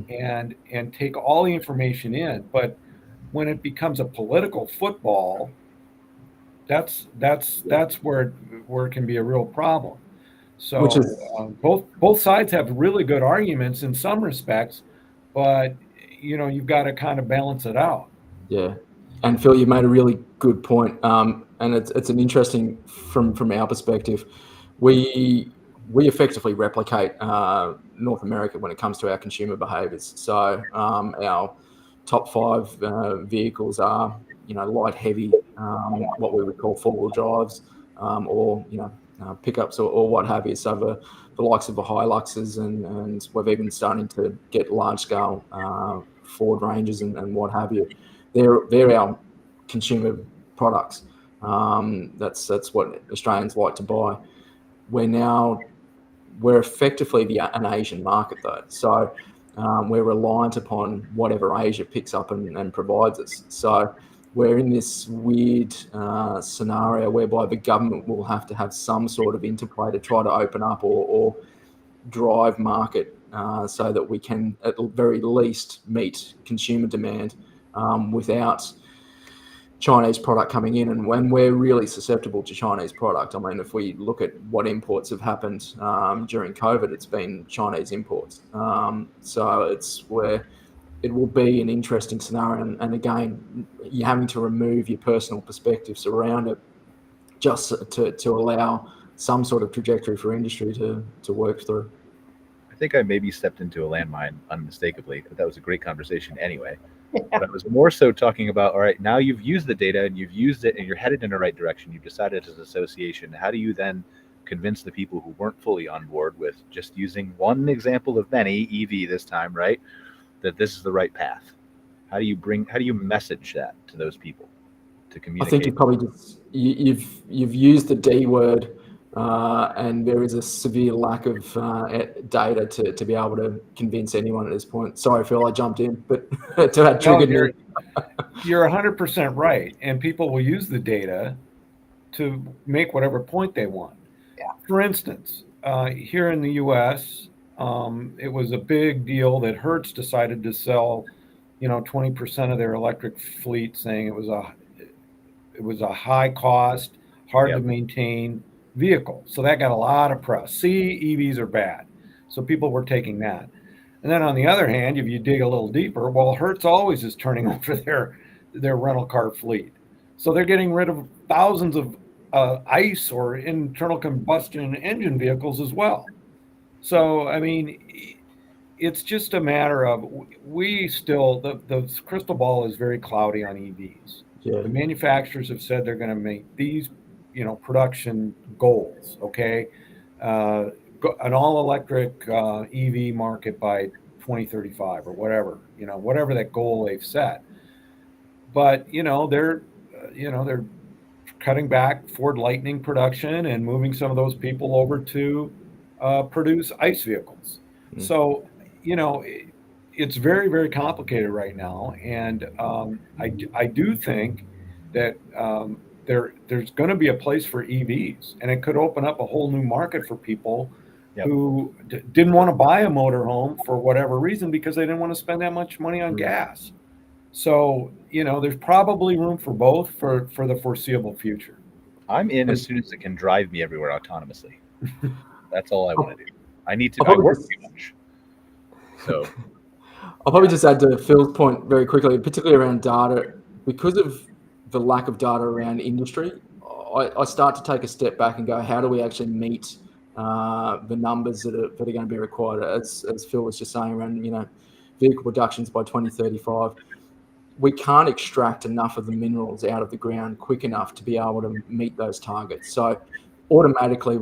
and take all the information in. But when it becomes a political football, that's where it can be a real problem. So both sides have really good arguments in some respects, but you've got to kind of balance it out. Yeah, and Phil, you made a really good point, and it's an interesting from our perspective. We effectively replicate North America when it comes to our consumer behaviours. So our top 5 vehicles are light heavy, what we would call 4-wheel drives, or pickups or what have you. So the likes of the Hiluxes and we've even starting to get large scale Ford Rangers and what have you. They're our consumer products. That's what Australians like to buy. We're effectively an Asian market though. So we're reliant upon whatever Asia picks up and provides us. So we're in this weird scenario whereby the government will have to have some sort of interplay to try to open up or drive market so that we can at the very least meet consumer demand without Chinese product coming in. And when we're really susceptible to Chinese product, I mean, if we look at what imports have happened during COVID, it's been Chinese imports. So it's where it will be an interesting scenario. And again, you're having to remove your personal perspectives around it just to allow some sort of trajectory for industry to work through. I think I maybe stepped into a landmine unmistakably, but that was a great conversation anyway. But I was more so talking about, all right, now you've used the data and you've used it and you're headed in the right direction. You've decided as an association. How do you then convince the people who weren't fully on board with just using one example of many, EV this time, right, that this is the right path? How do you message that to those people to communicate? I think you probably you've used the D word, and there is a severe lack of data to be able to convince anyone at this point. Sorry, Phil, I jumped in, but to have triggered me. You're 100% right, and people will use the data to make whatever point they want. Yeah. For instance, here in the U.S., it was a big deal that Hertz decided to sell, 20% of their electric fleet, saying it was a high cost, hard to maintain vehicle. So that got a lot of press. EVs are bad. So people were taking that. And then on the other hand, if you dig a little deeper, well, Hertz always is turning over their rental car fleet. So they're getting rid of thousands of ICE or internal combustion engine vehicles as well. So, I mean, it's just a matter of the crystal ball is very cloudy on EVs. Yeah. The manufacturers have said they're going to make these production goals, okay? An all-electric EV market by 2035 or whatever that goal they've set. But they're cutting back Ford Lightning production and moving some of those people over to produce ICE vehicles. So, it's very, very complicated right now. And I do think that there's going to be a place for EVs, and it could open up a whole new market for people who didn't want to buy a motorhome for whatever reason because they didn't want to spend that much money on gas. So, there's probably room for both for the foreseeable future. I'm in as soon as it can drive me everywhere autonomously. That's all I want to do. I work too much. So I'll probably just add to Phil's point very quickly, particularly around data. Because of the lack of data around industry, I start to take a step back and go, how do we actually meet the numbers that are going to be required? As Phil was just saying around, vehicle productions by 2035. We can't extract enough of the minerals out of the ground quick enough to be able to meet those targets. So automatically,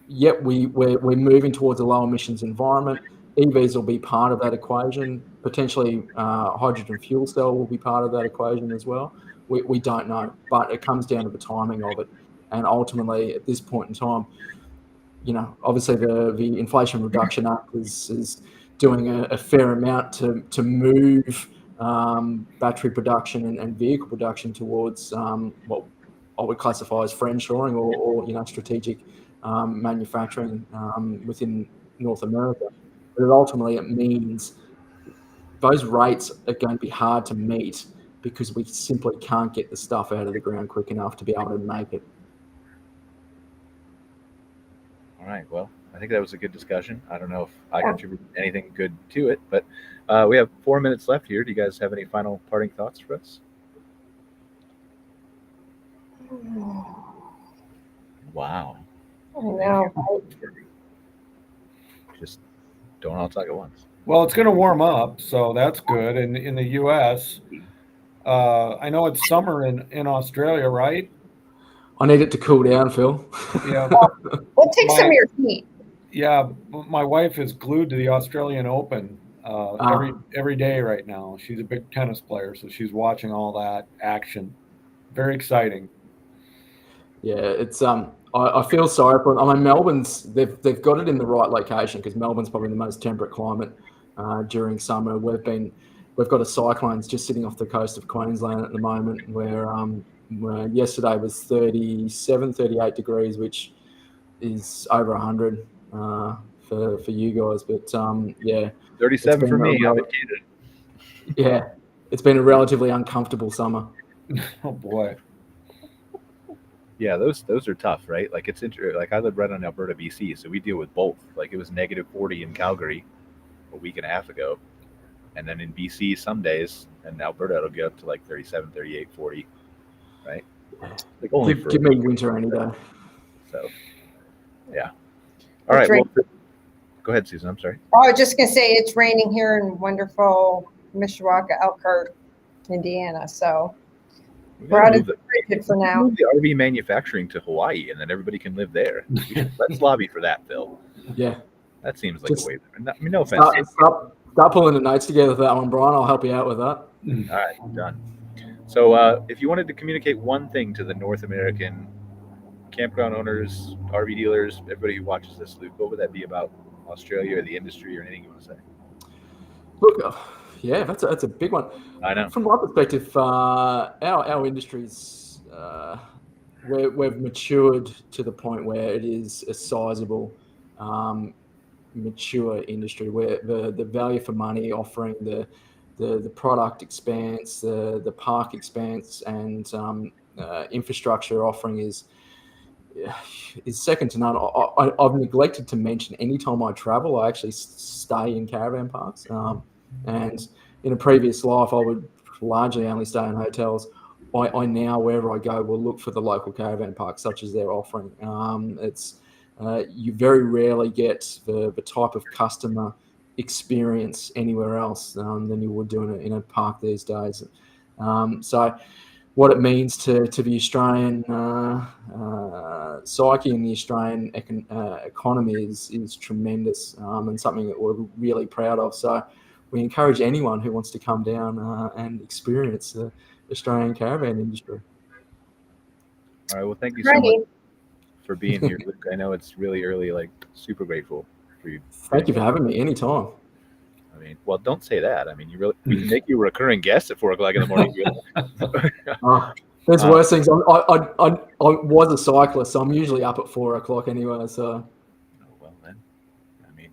we're moving towards a low emissions environment. EVs will be part of that equation. Potentially, hydrogen fuel cell will be part of that equation as well. We don't know, but it comes down to the timing of it. And ultimately, at this point in time, obviously the Inflation Reduction Act is doing a fair amount to move battery production and vehicle production towards what I would classify as friendshoring or strategic manufacturing within North America. But ultimately, it means those rates are going to be hard to meet because we simply can't get the stuff out of the ground quick enough to be able to make it. All right. Well, I think that was a good discussion. I don't know if I contributed anything good to it, but we have 4 minutes left here. Do you guys have any final parting thoughts for us? Wow. I know. Just don't all talk at once. Well, it's going to warm up, so that's good. And in the U.S., I know it's summer in Australia, right? I need it to cool down, Phil. Yeah. We'll take some of your heat. Yeah, my wife is glued to the Australian Open every day right now. She's a big tennis player, so she's watching all that action. Very exciting. Yeah, it's I feel sorry for them. I mean, Melbourne's they've got it in the right location because Melbourne's probably the most temperate climate during summer. We've got a cyclone just sitting off the coast of Queensland at the moment where yesterday was 37, 38 degrees, which is over 100 for you guys. But 37 for me. Yeah, it's been a relatively uncomfortable summer. Oh boy. Yeah, those are tough, right? Like like I live right on Alberta, BC, so we deal with both. Like it was -40 in Calgary a week and a half ago, and then in BC some days, and Alberta it'll get up to like 37, 38, 40, right? Like only give me winter any day. So, yeah. All right. Well, go ahead, Susan. I'm sorry. Oh, I was just gonna say it's raining here in wonderful Mishawaka, Elkhart, Indiana. So. We're out of the frigid for now. Move the RV manufacturing to Hawaii, and then everybody can live there. Let's lobby for that, Phil. Yeah, that seems like a way. No offense. Start pulling the notes together for that one, Brian. I'll help you out with that. All right, done. So, if you wanted to communicate one thing to the North American campground owners, RV dealers, everybody who watches this, Luke, what would that be about Australia or the industry or anything you want to say? Look. Yeah, that's a big one. I know. From my perspective, our industry's we've matured to the point where it is a sizable, mature industry where the value for money offering the product expanse, the park expanse, and infrastructure offering is second to none. I've neglected to mention anytime I travel, I actually stay in caravan parks. And in a previous life, I would largely only stay in hotels. I now, wherever I go, will look for the local caravan park, such as they're offering. You very rarely get the type of customer experience anywhere else than you would do in a park these days. So what it means to the Australian psyche and the Australian economy is tremendous and something that we're really proud of. So we encourage anyone who wants to come down and experience the Australian caravan industry. All right. Well, thank you so Righty. much for being here, Luke. I know it's really early, like super grateful for you. Thank you for having me anytime. I mean, well, don't say that. I mean, we can make you a recurring guest at 4 o'clock in the morning. There's worse things. I was a cyclist, so I'm usually up at 4 o'clock anyway. So. Oh, well, then, I mean,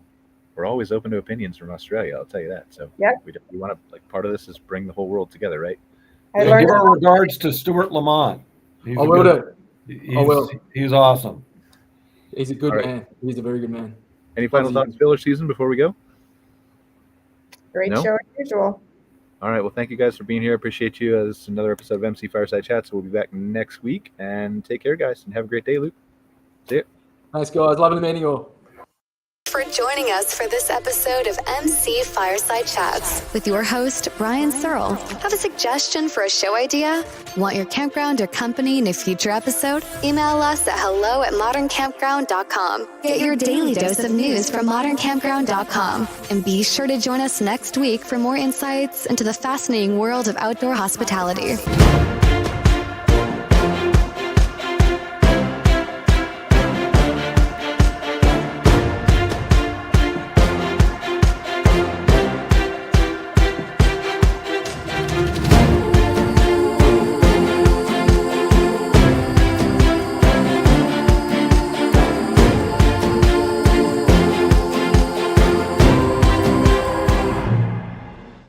we're always open to opinions from Australia. I'll tell you that. So we want to, like, part of this is bring the whole world together, right? Yeah, give our regards to Stuart Lamont. I will do. He's awesome. He's a good man. He's a very good man. Any final thoughts, filler season, before we go? Great show as usual. All right. Well, thank you guys for being here. Appreciate you. This is another episode of MC Fireside Chats. We'll be back next week. And take care, guys. And have a great day, Luke. See ya. Thanks, guys. Loving meeting you all. For joining us for this episode of MC Fireside Chats with your host, Brian Searl. Have a suggestion for a show idea? Want your campground or company in a future episode? Email us at hello@moderncampground.com. Get your daily dose of news from moderncampground.com. And be sure to join us next week for more insights into the fascinating world of outdoor hospitality.